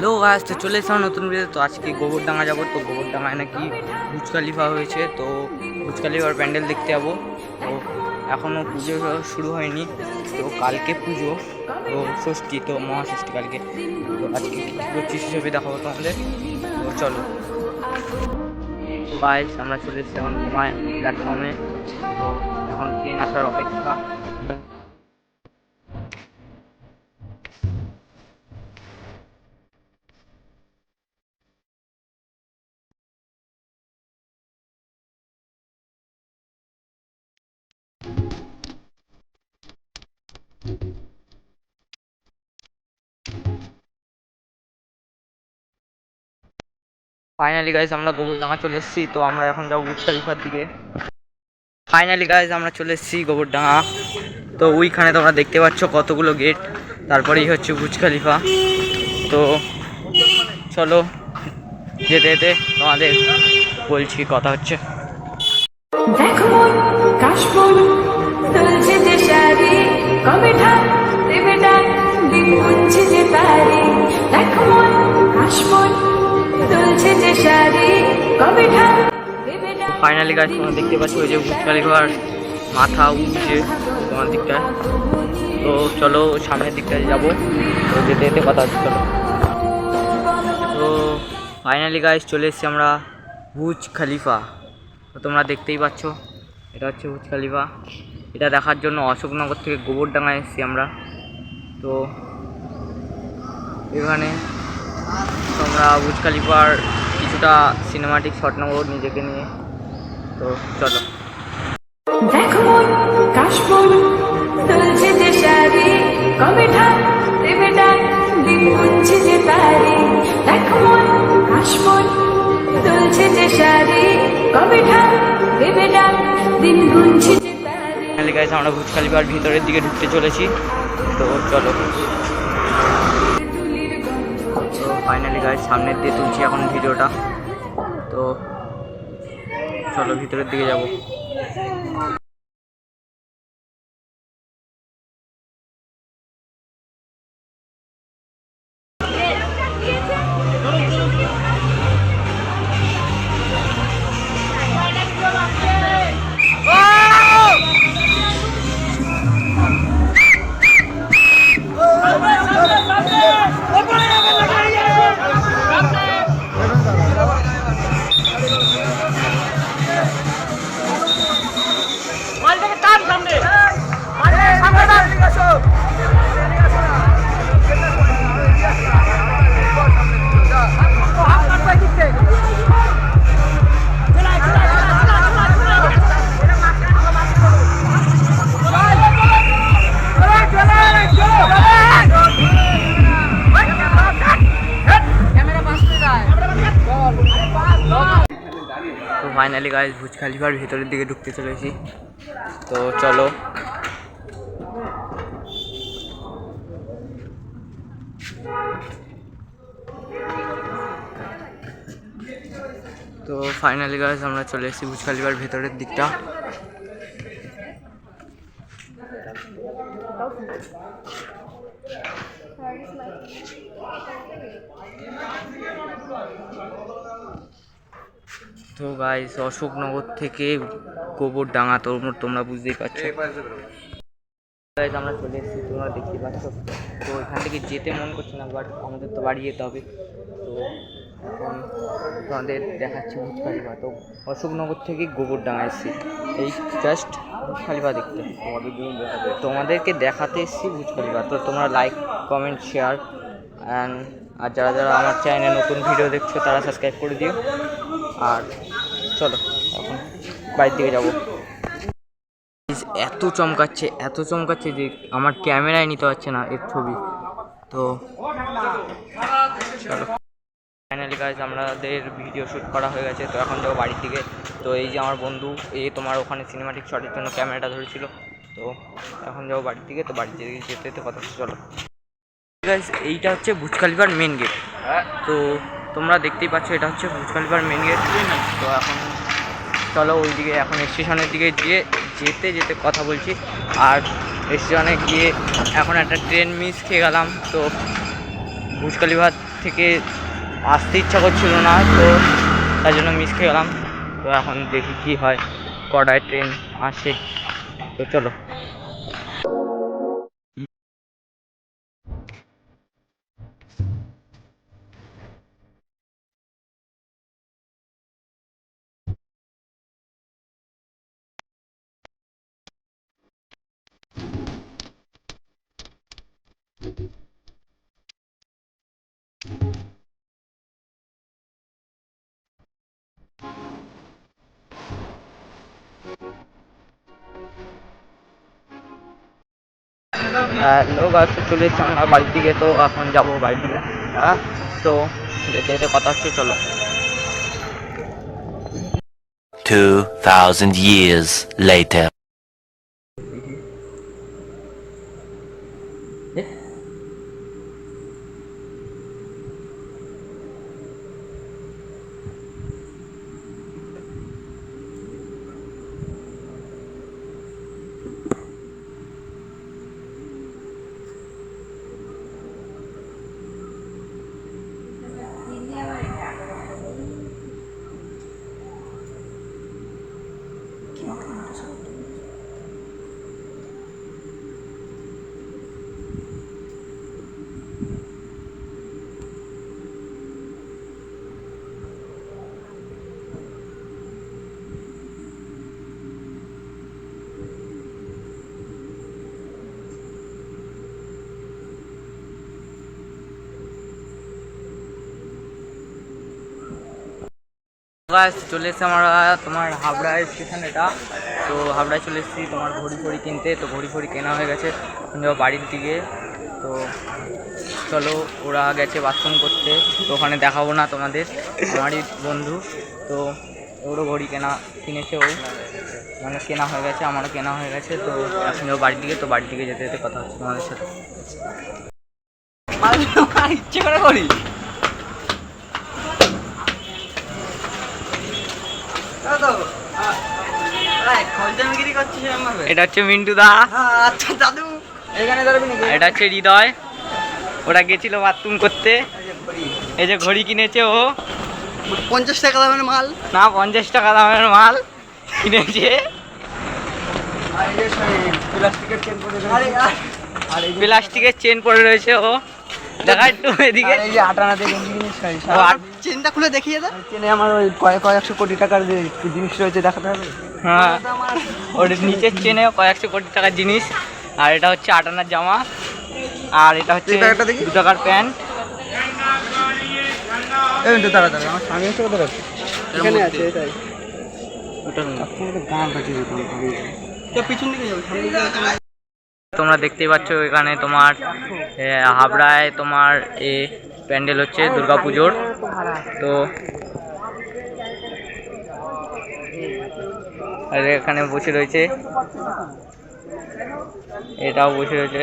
Hello guys, তো চলে এসেছি নতুন ভিডিও। তো আজকে গোবরডাঙ্গা যাবো। তো গোবরডাঙ্গায় নাকি বুর্জ খলিফা হয়েছে, তো বুর্জ খলিফার প্যান্ডেল দেখতে যাবো। তো এখনও পুজো শুরু হয়নি, তো কালকে পুজো, তো ষষ্ঠী, তো মহাষষ্ঠী কালকে। তো আজকে কী করছি সেসবই দেখাবো তোমাদের। তো চলো গাইস, আমরা চলে এসেছি এখন প্ল্যাটফর্মে। তো এখন ট্রেন আসার অপেক্ষা। ফাইনালি গাইজ আমরা গোবরডাঙ্গা চলে এসেছি। তো আমরা এখন যাবো বুর্জ খলিফার দিকে। ফাইনালি গাইজ আমরা চলে এসেছি গোবরডাঙ্গা। তো ওইখানে তোমরা দেখতে পাচ্ছ কতগুলো গেট, তারপরেই হচ্ছে বুর্জ খলিফা। তো চলো যেতে যেতে তোমাদের বলছি, কথা হচ্ছে। ফাইনালি গাছ তোমরা দেখতে পাচ্ছ ওই যে বুর্জ খলিফার মাথা উঠছে তোমার দিকটায়। তো চলো সামনের দিকটায় যাবো। তো যেতে যেতে কথা হচ্ছে, চলো। তো ফাইনালি গাইস চলে এসেছি আমরা বুর্জ খলিফা। তো তোমরা দেখতেই পাচ্ছ এটা হচ্ছে বুর্জ খলিফা। এটা দেখার জন্য অশোকনগর থেকে গোবরডাঙ্গায় এসেছি আমরা। তো এখানে তোমরা বুর্জ খলিফার কিছুটা সিনেমাটিক শট নেবো নিজেকে নিয়ে। তো চলো। আমরা বুর্জ খলিফার ভিতরের দিকে ঢুকতে চলেছি। তো চলো। ফাইনালি গাইজ সামনের দিয়ে তুলছি এখন ভিডিওটা। তো চলো ভিতরের দিকে যাব। তো ফাইনালি গাইজ বুর্জ খলিফার ভিতরের দিকে ঢুকতে চলেছি। তো চলো। তো ফাইনালি গাইজ আমরা চলে এসেছি বুর্জ খলিফার ভেতরের দিকটা। তো গাইস অশোকনগর থেকে গোবরডাঙ্গা, তোমরা বুঝতেই পারছো গাইস আমরা চলে এসেছি, তোমরা দেখতেই পাচ্ছ। তো এখান থেকে যেতে মন করছে না, বাট আমাদের তো বাড়ি যেতে হবে। তো এখন তোমাদের দেখাচ্ছি বুর্জ খলিফা। তো অশোকনগর থেকে গোবরডাঙ্গা এসেছি এই জাস্ট বুর্জ খলিফা দেখতে, তোমাদেরকে দেখাতে এসেছি বুর্জ খলিফা। তো তোমরা লাইক, কমেন্ট, শেয়ার আর যারা যারা আমার চ্যানেলে নতুন ভিডিও দেখছো তারা সাবস্ক্রাইব করে দিও। আর চলো এখন বাড়ির দিকে যাবো। এত চমকাচ্ছে যে আমার ক্যামেরায় নিতে পারছে না এর ছবি। তো চলো ফাইনালি গাইজ আমাদের ভিডিও শ্যুট করা হয়ে গেছে। তো এখন যাবো বাড়ির দিকে। তো এই যে আমার বন্ধু তোমার ওখানে সিনেমাটিক শটের জন্য ক্যামেরাটা ধরেছিল। তো এখন যাবো বাড়ির দিকে। তো বাড়ির দিকে যেতে যেতে কথা হচ্ছে, চলো গাইজ। এইটা হচ্ছে বুর্জ খলিফার মেন গেট। তো তোমরা দেখতেই পাচ্ছ এটা হচ্ছে বুর্জ খলিফার মেন গেট। তো এখন চলো ওইদিকে, এখন স্টেশনের দিকে যেতে যেতে কথা বলছি। আর স্টেশনে গিয়ে এখন একটা ট্রেন মিস খেয়ে গেলাম। তো বুর্জ খলিফা থেকে আসতে ইচ্ছা করছিল না, তো তাই জন্য মিস খেয়ে গেলাম। তো এখন দেখি কী হয়, কটায় ট্রেন আসে। তো চলো। লোক আসতে চলে এসেছে আমরা বাড়ির দিকে, তো এখন যাবো বাড়ির দিকে। তো যেতে যেতে কথা হচ্ছে, চলো। 2000 years later. চলে এসেছি আমরা তোমার হাবড়া স্টেশন এটা। তো হাবড়ায় চলে এসেছি তোমার ঘড়ি ফড়ি কিনতে। তো ঘড়ি ফড়ি কেনা হয়ে গেছে, যাবো বাড়ির দিকে। তো চলো, ওরা গেছে বাথরুম করতে, তো ওখানে দেখাবো না তোমাদের, আমারই বন্ধু। তো ওরও ঘড়ি কিনেছে, ও মানে কেনা হয়ে গেছে, আমারও কেনা হয়ে গেছে। তো এখন যাবো বাড়ির দিকে। তো বাড়ির দিকে যেতে যেতে কথা হচ্ছে তোমাদের সাথে। ইচ্ছে করে করি। এটা হচ্ছে মিন্টু দা। আচ্ছা দাদু, এখানে দাঁড়াবি নাকি? এটা হচ্ছে হৃদয়, ওরা গেছিল বাথরুম করতে। এই যে ঘড়ি কিনেছে ও, 50 টাকা দামের মাল না 50 টাকা দামের মাল কিনেছে। প্লাস্টিকের চেন পরে রয়েছে ও, দেখা একটু এদিকে। এই যে আটানা দিয়ে গেঞ্জি জিনিস চেনটা খুলে দেখিয়ে দে। চেনে আমার ওই কয়েকশো কোটি টাকার যে জিনিস রয়েছে দেখাতে হবে। হ্যাঁ, ওর নিচের চেনে কয়েকশো কোটি টাকার জিনিস। আর এটা হচ্ছে আটানার জামা, আর এটা হচ্ছে 2 টাকার প্যান্ট। তাড়াতাড়ি আমার স্বামী এসে কোথায় আছে? এখানে আছে এটাই। গান বাজিয়ে দিতে পিছন দিকে যাবে, সামনে দিকে। তোমরা দেখতেই পাচ্ছ এখানে তোমার হাবড়ায় তোমার প্যান্ডেল হচ্ছে দুর্গাপুজোর। তো আর এখানে বসে রয়েছে, এটাও বসে রয়েছে।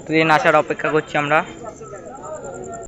ট্রেন আসার অপেক্ষা করছি আমরা।